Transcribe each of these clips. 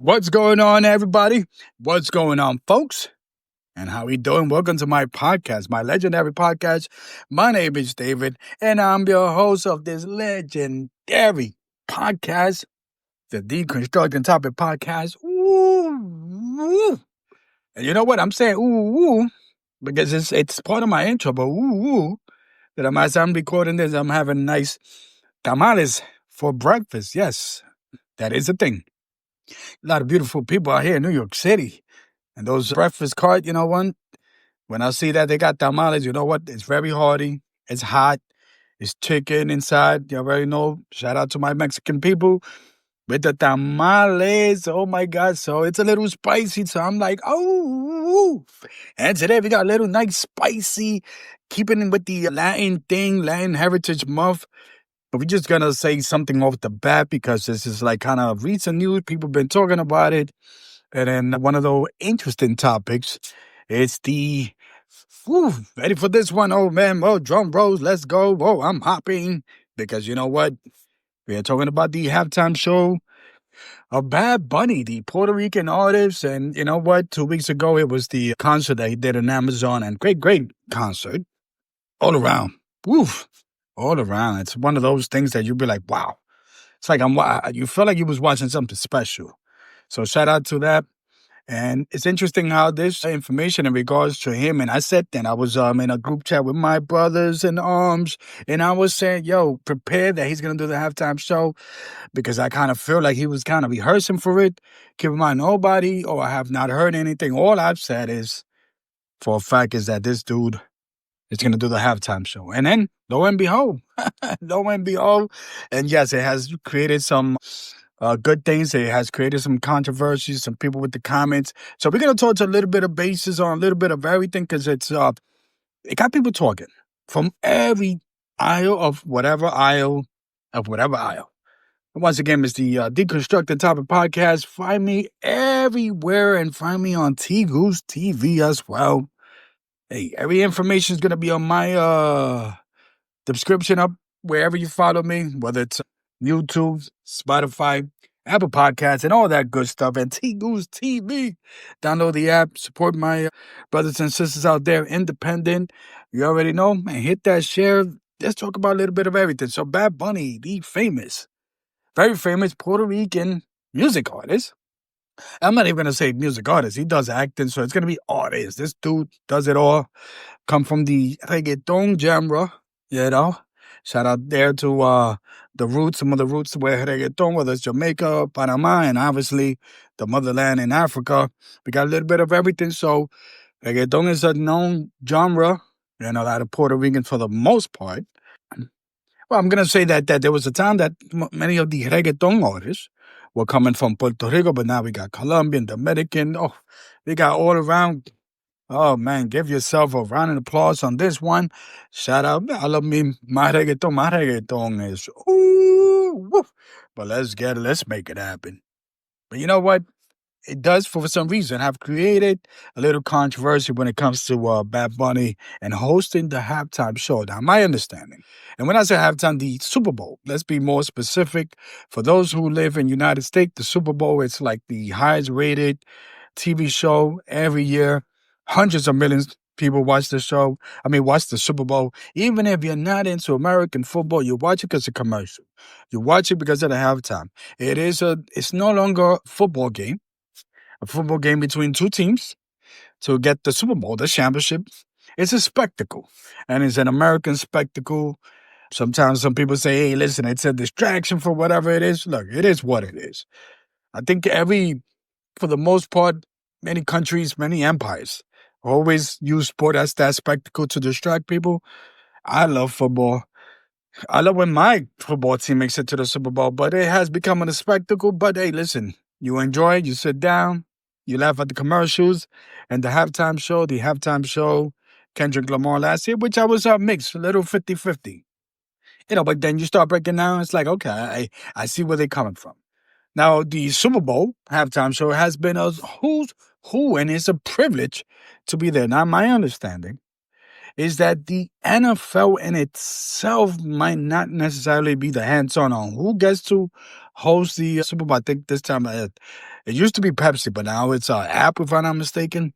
What's going on, everybody? What's going on, folks? And how we doing? Welcome to my podcast, my legendary podcast. My name is David, and I'm your host of this legendary podcast, the D-constructingTopics podcast. Ooh. And you know what? I'm saying ooh because it's part of my intro, but that as I'm recording this, I'm having nice tamales for breakfast. Yes, that is a thing. A lot of beautiful people out here in New York City. And those breakfast carts, when I see that they got tamales, you know what? It's very hearty. It's hot. It's chicken inside. You already know. Shout out to my Mexican people with the tamales. Oh my God. So it's a little spicy. So I'm like, oh. And today we got a little nice spicy, keeping it with the Latin Heritage Month. But we're just going to say something off the bat because this is like kind of recent news. People been talking about it. And then one of those interesting topics is ready for this one? Oh, man. Oh, drum rolls. Let's go. Oh, I'm hopping. Because you know what? We are talking about the halftime show of Bad Bunny, the Puerto Rican artist. And you know what? 2 weeks ago, it was the concert that he did in Amazon. And great concert all around. Woof. All around. It's one of those things that you'll be like, wow. It's like you feel like you was watching something special. So shout out to that. And it's interesting how this information in regards to him, and I said that I was in a group chat with my brothers in arms, and I was saying, yo, prepare that he's going to do the halftime show, because I kind of feel like he was kind of rehearsing for it. Keep in mind, nobody, or I have not heard anything. All I've said is, for a fact, is that this dude is going to do the halftime show. And then, lo and behold, and yes, it has created some good things. It has created some controversies, some people with the comments. So we're going to touch a little bit of bases on a little bit of everything, because it got people talking from every whatever aisle. And once again, it's the D-constructingTopics podcast. Find me everywhere and find me on T-Goose TV as well. Hey, every information is going to be on my description up wherever you follow me, whether it's YouTube, Spotify, Apple Podcasts, and all that good stuff. And T-Goose TV. Download the app. Support my brothers and sisters out there, independent. You already know. And hit that share. Let's talk about a little bit of everything. So Bad Bunny, the very famous Puerto Rican music artist. I'm not even going to say music artist. He does acting, so it's going to be artist. This dude does it all. Come from the reggaeton genre, you know. Shout out there to some of the roots where reggaeton, whether it's Jamaica, Panama, and obviously the motherland in Africa. We got a little bit of everything. So reggaeton is a known genre, out of Puerto Rican for the most part. Well, I'm going to say that there was a time that many of the reggaeton artists were coming from Puerto Rico, but now we got Colombian, Dominican. Oh, we got all around. Oh, man, give yourself a round of applause on this one. Shout out. I love me. My reggaeton is, ooh, woof. But let's make it happen. But you know what? It does, for some reason, have created a little controversy when it comes to Bad Bunny and hosting the halftime show. Now, my understanding, and when I say halftime, the Super Bowl, let's be more specific. For those who live in the United States, the Super Bowl, it's like the highest rated TV show every year. Hundreds of millions of people watch the Super Bowl. Even if you're not into American football, you watch it because it's a commercial. You watch it because of the halftime. It's no longer a football game. A football game between two teams to get the Super Bowl, the championship. It's a spectacle, and it's an American spectacle. Sometimes some people say, hey, listen, it's a distraction for whatever it is. Look, it is what it is. I think for the most part, many countries, many empires always use sport as that spectacle to distract people. I love football. I love when my football team makes it to the Super Bowl, but it has become a spectacle. But hey, listen, you enjoy it, you sit down, you laugh at the commercials, and the halftime show, Kendrick Lamar last year, which I was mixed, a little 50-50. But then you start breaking down, it's like, okay, I see where they're coming from. Now, the Super Bowl halftime show has been a who's who, and it's a privilege to be there. Now, my understanding is that the NFL in itself might not necessarily be the hands-on who gets to host the Super Bowl. I think this time It used to be Pepsi, but now it's App, if I'm not mistaken.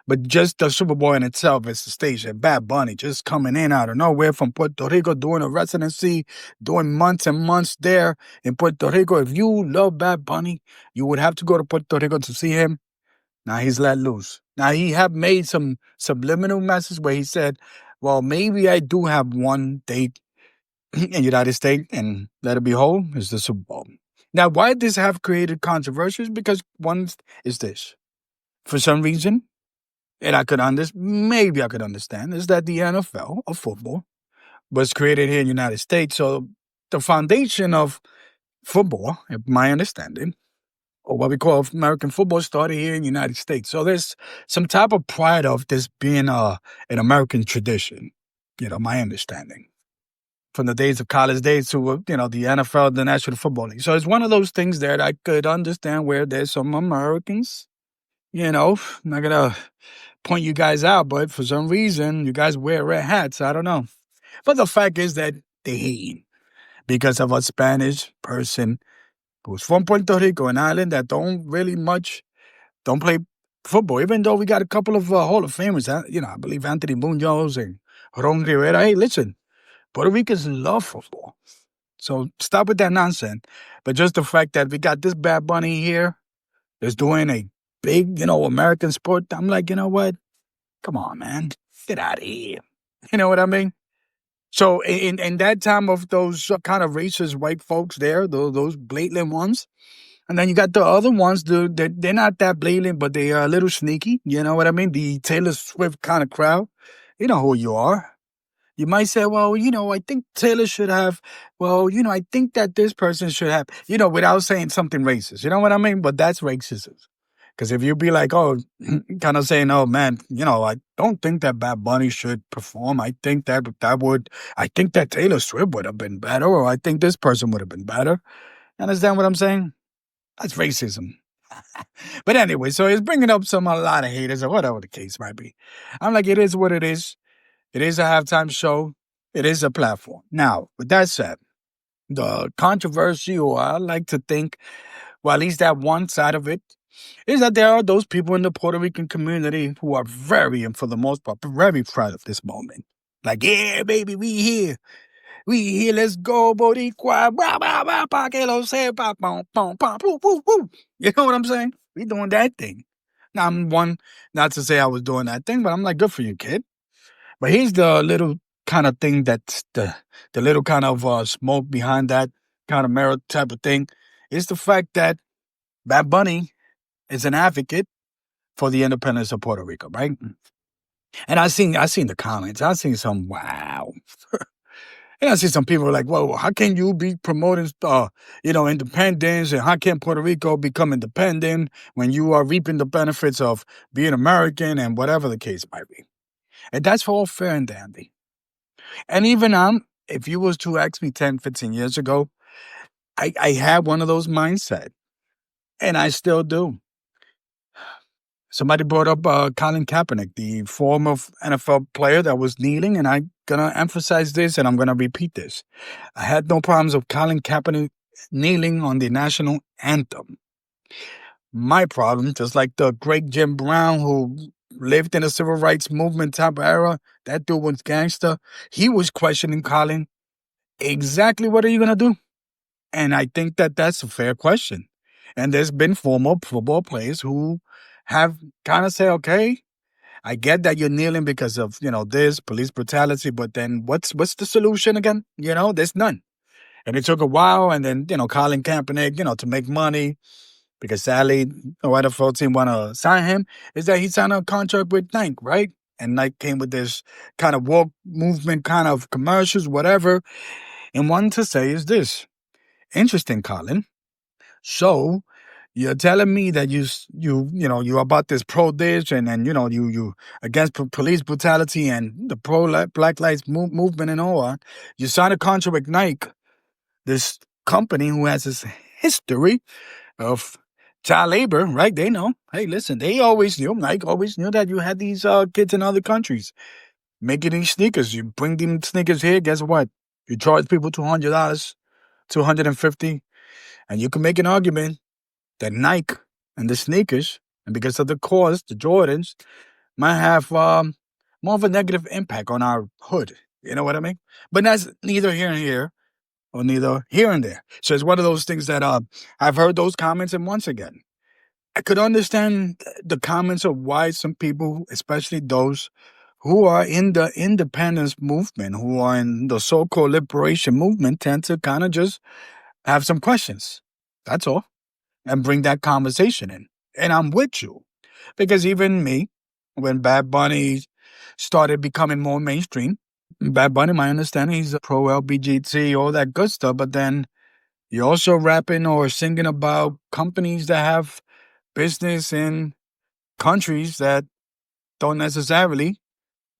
But just the Super Bowl in itself is the station. Bad Bunny just coming in out of nowhere from Puerto Rico, doing a residency, doing months and months there in Puerto Rico. If you love Bad Bunny, you would have to go to Puerto Rico to see him. Now he's let loose. Now he have made some subliminal messages where he said, well, maybe I do have one date in United States, and let it be whole, is the Super Bowl. Now, why this have created controversies? Because one is this. For some reason, and maybe I could understand, is that the NFL of football was created here in the United States. So the foundation of football, in my understanding, or what we call American football, started here in the United States. So there's some type of pride of this being an American tradition, my understanding. From the days of college days to, the NFL, the National Football League. So it's one of those things that I could understand where there's some Americans, not going to point you guys out, but for some reason, you guys wear red hats. I don't know. But the fact is that they hate him because of a Spanish person who's from Puerto Rico, an island that don't play football, even though we got a couple of Hall of Famers. I believe Anthony Munoz and Ron Rivera. Hey, listen, Puerto Ricans love football. So stop with that nonsense. But just the fact that we got this Bad Bunny here that's doing a big, American sport, I'm like, you know what? Come on, man. Get out of here. You know what I mean? So in that time of those kind of racist white folks there, those blatant ones, and then you got the other ones, they're not that blatant, but they are a little sneaky. You know what I mean? The Taylor Swift kind of crowd. You know who you are. You might say, well, I think Taylor should have, I think that this person should have, without saying something racist. You know what I mean? But that's racism. Because if you be like, kind of saying, oh, man, I don't think that Bad Bunny should perform. I think that Taylor Swift would have been better, or I think this person would have been better. You understand what I'm saying? That's racism. But anyway, so it's bringing up a lot of haters or whatever the case might be. I'm like, it is what it is. It is a halftime show. It is a platform. Now, with that said, the controversy, or I like to think, well, at least that one side of it, is that there are those people in the Puerto Rican community who are and for the most part, very proud of this moment. Like, yeah, baby, we here. We here, let's go, Boricua. Blah, blah, blah, pa que lo sepa, pom, pom, pom, woo, woo, woo. You know what I'm saying? We doing that thing. Now, I'm one, not to say I was doing that thing, but I'm like, good for you, kid. But here's the little kind of thing that's the little kind of smoke behind that kind of mirror type of thing. Is the fact that Bad Bunny is an advocate for the independence of Puerto Rico, right? And I seen the comments. I seen some wow. And I see some people like, well, how can you be promoting, independence, and how can Puerto Rico become independent when you are reaping the benefits of being American and whatever the case might be? And that's all fair and dandy. And even if you was to ask me 10, 15 years ago, I had one of those mindset, and I still do. Somebody brought up Colin Kaepernick, the former NFL player that was kneeling, and I'm going to emphasize this, and I'm going to repeat this. I had no problems with Colin Kaepernick kneeling on the national anthem. My problem, just like the great Jim Brown, who lived in the civil rights movement type of era, that dude was gangster. He was questioning Colin, exactly what are you going to do? And I think that that's a fair question. And there's been former football players who have kind of said, okay, I get that you're kneeling because of, this police brutality, but then what's the solution again? There's none. And it took a while, and then, Colin Kaepernick, to make money, because sadly, no NFL team want to sign him, is that he signed a contract with Nike, right? And Nike came with this kind of woke movement kind of commercials, whatever. And one to say is this. Interesting, Colin. So you're telling me that you're about this pro-dish and you against police brutality and the pro-Black Lives movement and all that. You signed a contract with Nike, this company who has this history of child labor, right? They know. Hey, listen, Nike always knew that you had these kids in other countries making these sneakers. You bring them sneakers here, guess what? You charge people $200, $250, and you can make an argument that Nike and the sneakers, and because of the cost, the Jordans might have more of a negative impact on our hood. You know what I mean? But that's neither here and here, or neither here and there. So it's one of those things that I've heard those comments, and once again, I could understand the comments of why some people, especially those who are in the independence movement, who are in the so-called liberation movement, tend to kind of just have some questions. That's all. And bring that conversation in. And I'm with you. Because even me, when Bad Bunny started becoming more mainstream, Bad Bunny, my understanding, he's a pro LBGT, all that good stuff. But then you're also rapping or singing about companies that have business in countries that don't necessarily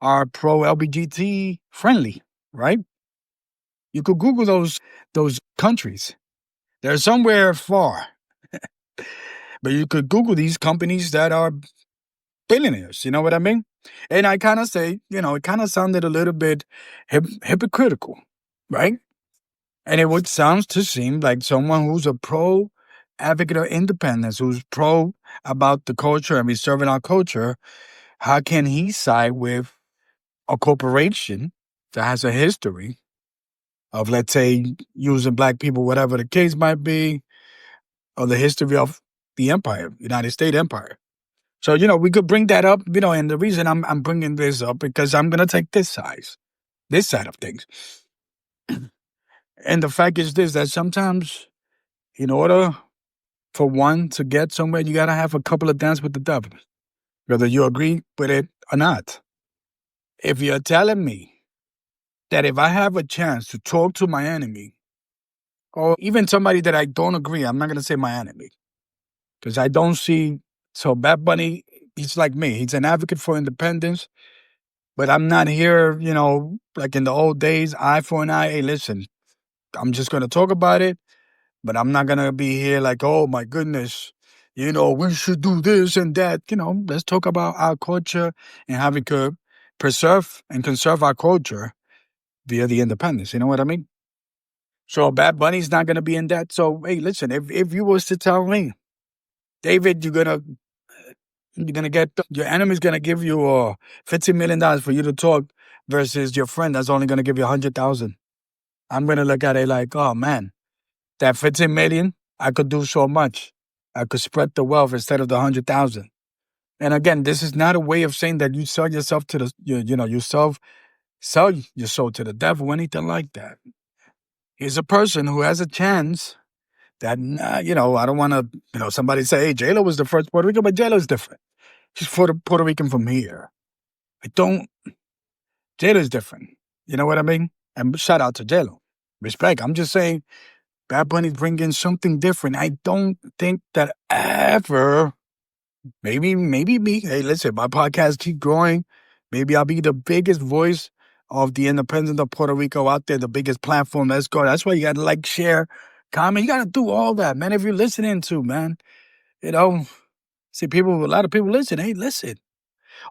are pro LBGT friendly, right? You could Google those countries. They're somewhere far. But you could Google these companies that are billionaires. You know what I mean? And I kind of say, it kind of sounded a little bit hypocritical, right? And it would sound to seem like someone who's a pro advocate of independence, who's pro about the culture and preserving our culture. How can he side with a corporation that has a history of, let's say, using black people, whatever the case might be, or the history of the empire, United States empire? So, we could bring that up, and the reason I'm bringing this up because I'm going to take this side of things. And the fact is this, that sometimes in order for one to get somewhere, you got to have a couple of dance with the devil, whether you agree with it or not. If you're telling me that if I have a chance to talk to my enemy, or even somebody that I don't agree, I'm not going to say my enemy, because I don't see, so Bad Bunny, he's like me. He's an advocate for independence, but I'm not here, like in the old days, eye for an eye. Hey, listen, I'm just going to talk about it, but I'm not going to be here like, oh my goodness, we should do this and that. Let's talk about our culture and how we could preserve and conserve our culture via the independence. You know what I mean? So Bad Bunny's not going to be in that. So, hey, listen, if you was to tell me, David, you're gonna get your enemy's gonna give you $15 million for you to talk versus your friend that's only gonna give you 100,000. I'm gonna look at it like, oh man, that 15 million, I could do so much. I could spread the wealth instead of the 100,000. And again, this is not a way of saying that you sell yourself to sell your soul to the devil, anything like that. He's a person who has a chance that, I don't want to, somebody say, hey, J-Lo was the first Puerto Rican, but J-Lo is different. She's Puerto Rican from here. J-Lo is different. You know what I mean? And shout out to J-Lo. Respect. I'm just saying, Bad Bunny's bringing something different. I don't think that ever, maybe me, hey, listen, my podcast keep growing. Maybe I'll be the biggest voice of the independence of Puerto Rico out there, the biggest platform. Let's go. That's why you got to like, share, comment. You got to do all that, man. If you're listening to, man, see a lot of people listen. Hey, listen.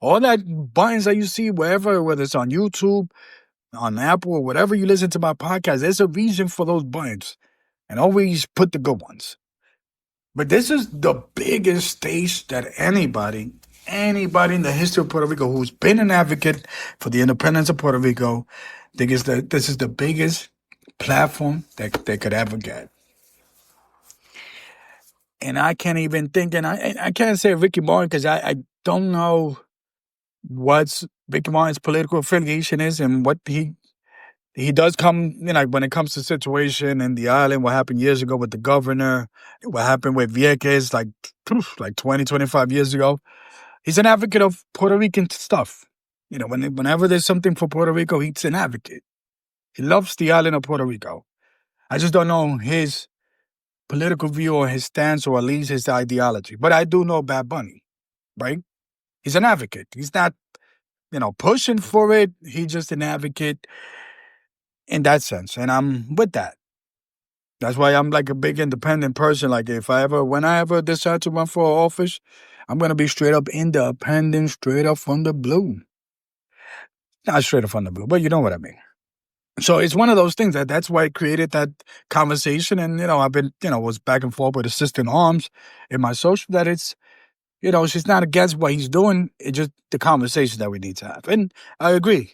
All that buttons that you see wherever, whether it's on YouTube, on Apple, or whatever you listen to my podcast, there's a reason for those buttons. And always put the good ones. But this is the biggest stage that anybody in the history of Puerto Rico who's been an advocate for the independence of Puerto Rico, thinks that this is the biggest platform that they could ever get. And I can't even think, and I can't say Ricky Martin because I don't know what Ricky Martin's political affiliation is and what he does come, when it comes to situation in the island, what happened years ago with the governor, what happened with Vieques like 20, 25 years ago. He's an advocate of Puerto Rican stuff. Whenever there's something for Puerto Rico, he's an advocate. He loves the island of Puerto Rico. I just don't know his political view or his stance or at least his ideology. But I do know Bad Bunny, right? He's an advocate. He's not, pushing for it. He's just an advocate in that sense. And I'm with that. That's why I'm like a big independent person. Like when I ever decide to run for office, I'm going to be straight up independent, straight up from the blue. Not straight up from the blue, but you know what I mean. So it's one of those things that's why I created that conversation. And, I've been, was back and forth with Assistant Arms in my social that it's, she's not against what he's doing. It's just the conversation that we need to have. And I agree.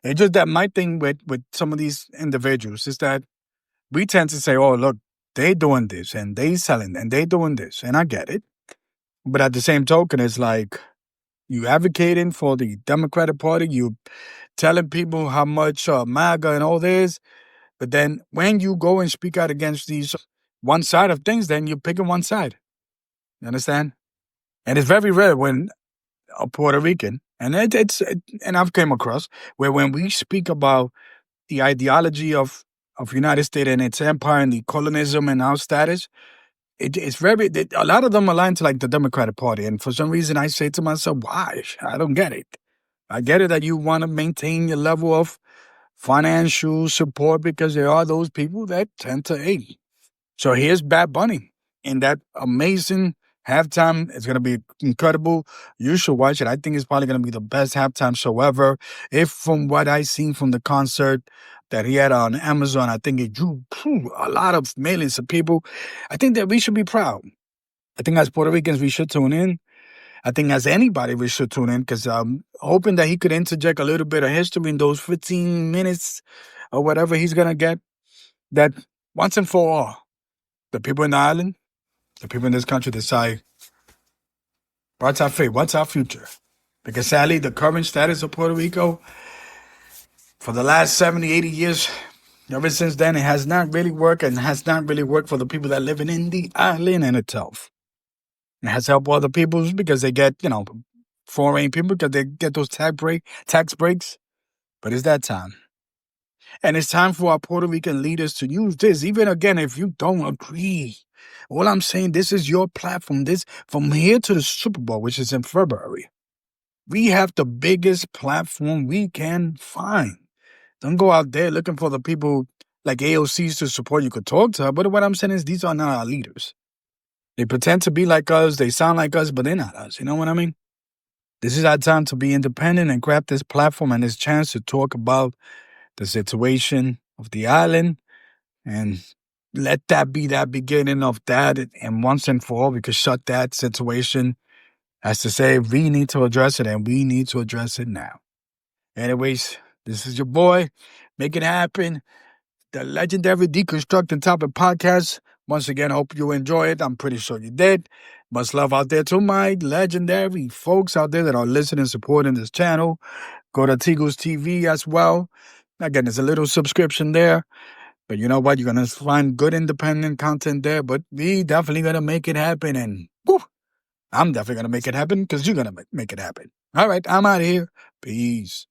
It's just that my thing with some of these individuals is that we tend to say, oh, look, they doing this and they selling and they doing this. And I get it. But at the same token, it's like you advocating for the Democratic Party, you telling people how much MAGA and all this. But then when you go and speak out against these one side of things, then you're picking one side. You understand? And it's very rare when a Puerto Rican, and and I've came across where when we speak about the ideology of United States and its empire and the colonialism and our status, it's a lot of them align to like the Democratic Party. And for some reason, I say to myself, why? I don't get it. I get it that you want to maintain your level of financial support because there are those people that tend to hate. So here's Bad Bunny in that amazing halftime. It's going to be incredible. You should watch it. I think it's probably going to be the best halftime show ever. If from what I seen from the concert that he had on Amazon, I think it drew a lot of millions of people. I think that we should be proud. I think as Puerto Ricans, we should tune in. I think as anybody, we should tune in because I'm hoping that he could interject a little bit of history in those 15 minutes or whatever he's going to get. That once and for all, the people in the island, the people in this country decide what's our fate, what's our future. Because sadly, the current status of Puerto Rico for the last 70, 80 years, ever since then, it has not really worked and has not really worked for the people that live in the island in itself. It has helped other peoples because they get, foreign people because they get those tax breaks. But it's that time. And it's time for our Puerto Rican leaders to use this. Even again, if you don't agree, all I'm saying, this is your platform. This from here to the Super Bowl, which is in February. We have the biggest platform we can find. Don't go out there looking for the people like AOCs to support. You could talk to her, but what I'm saying is these are not our leaders. They pretend to be like us. They sound like us, but they're not us. You know what I mean? This is our time to be independent and grab this platform and this chance to talk about the situation of the island and let that be that beginning of that. And once and for all, we could shut that situation as to say we need to address it and we need to address it now. Anyways, this is your boy. Make it happen. The legendary Deconstructing Topic podcast. Once again, hope you enjoy it. I'm pretty sure you did. Much love out there to my legendary folks out there that are listening and supporting this channel. Go to Tigos TV as well. Again, there's a little subscription there. But you know what? You're going to find good independent content there. But we definitely going to make it happen. And I'm definitely going to make it happen because you're going to make it happen. All right, I'm out of here. Peace.